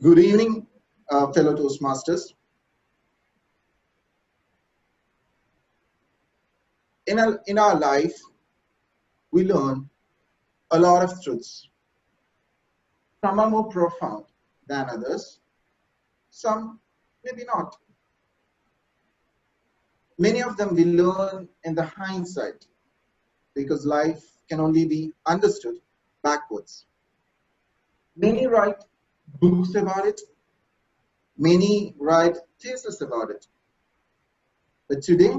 Good evening, fellow Toastmasters. In our life, we learn a lot of truths. Some are more profound than others, some maybe not. Many of them we learn in the hindsight because life can only be understood backwards. Many write books about it, many write theses about it. But today,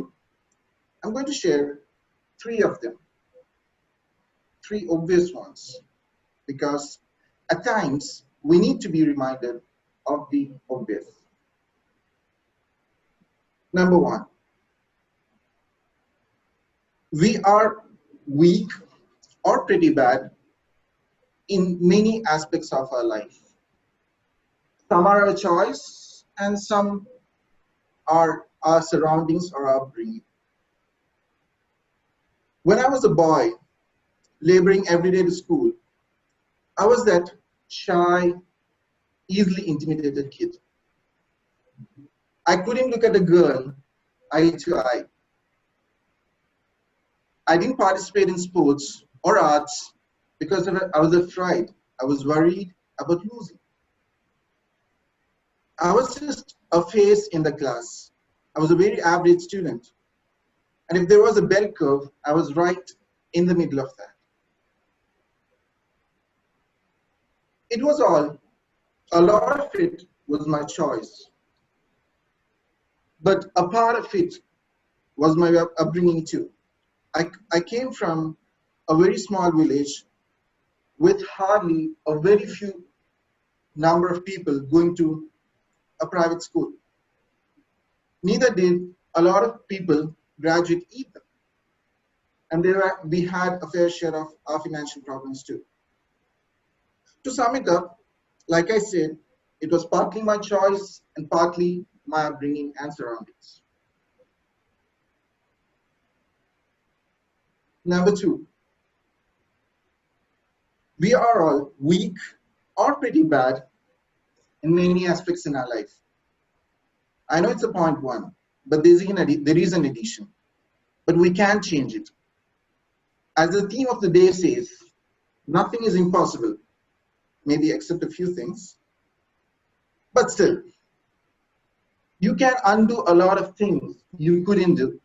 I'm going to share three of them, three obvious ones, because at times we need to be reminded of the obvious. Number one, we are weak or pretty bad in many aspects of our life. Some are a choice, and some are our surroundings or our upbringing. When I was a boy, laboring every day to school, I was that shy, easily intimidated kid. I couldn't look at a girl eye to eye. I didn't participate in sports or arts because I was afraid. I was worried about losing. I was just a face in the class. I was a very average student. And if there was a bell curve, I was right in the middle of that. It was a lot of it was my choice. But a part of it was my upbringing too. I came from a very small village with hardly a very few number of people going to a private school. Neither did a lot of people graduate either. And we had a fair share of our financial problems too. To sum it up, like I said, it was partly my choice and partly my upbringing and surroundings. Number two, we are all weak or pretty bad in many aspects in our life. I know it's a point one, but there is an addition. But we can change it. As the theme of the day says, nothing is impossible, maybe except a few things. But still, you can undo a lot of things you couldn't do.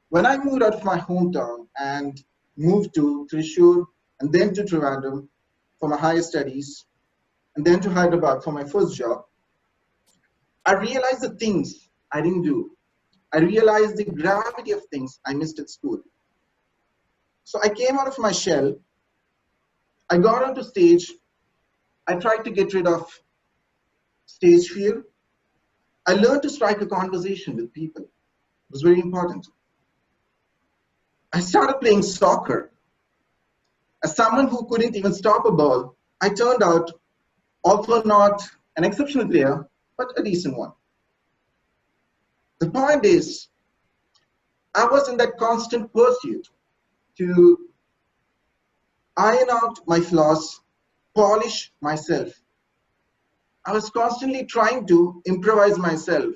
When I moved out of my hometown and moved to Thrissur and then to Trivandrum for my higher studies, and then to Hyderabad for my first job, I realized the things I didn't do. I realized the gravity of things I missed at school. So I came out of my shell, I got onto stage, I tried to get rid of stage fear. I learned to strike a conversation with people. It was very important. I started playing soccer. As someone who couldn't even stop a ball, I turned out although not an exceptional player, but a decent one. The point is, I was in that constant pursuit to iron out my flaws, polish myself. I was constantly trying to improvise myself.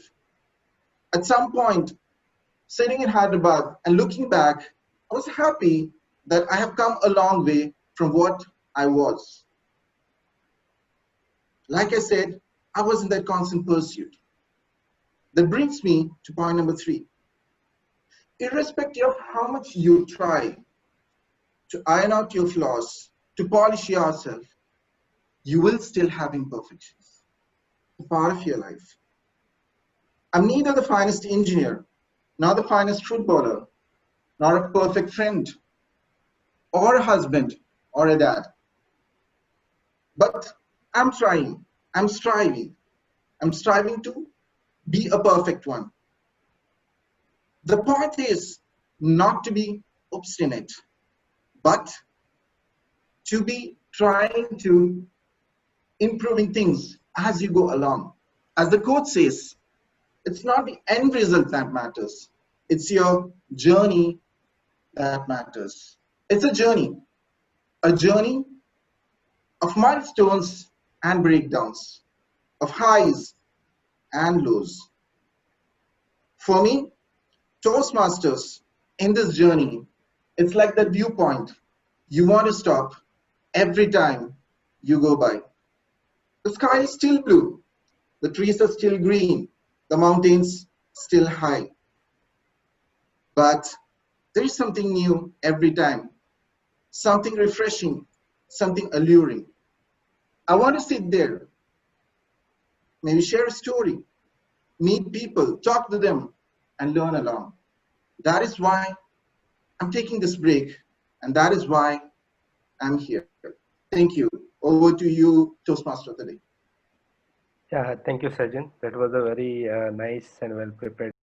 At some point, sitting in Hyderabad and looking back, I was happy that I have come a long way from what I was. Like I said, I was in that constant pursuit. That brings me to point number three. Irrespective of how much you try to iron out your flaws, to polish yourself, you will still have imperfections. It's a part of your life. I'm neither the finest engineer, nor the finest footballer, nor a perfect friend, or a husband, or a dad. But I'm trying, I'm striving to be a perfect one. The point is not to be obstinate, but to be trying to improving things as you go along. As the quote says, it's not the end result that matters. It's your journey that matters. It's a journey of milestones and breakdowns. of highs and lows. For me, Toastmasters in this journey, it's like that viewpoint you want to stop every time you go by. The sky is still blue, the trees are still green, the mountains still high. But there is something new every time, something refreshing, something alluring. I want to sit there, maybe share a story, meet people, talk to them, and learn along. That is why I'm taking this break, and that is why I'm here. Thank you. Over to you, Toastmaster today. Yeah, thank you, Sajin. That was a very nice and well prepared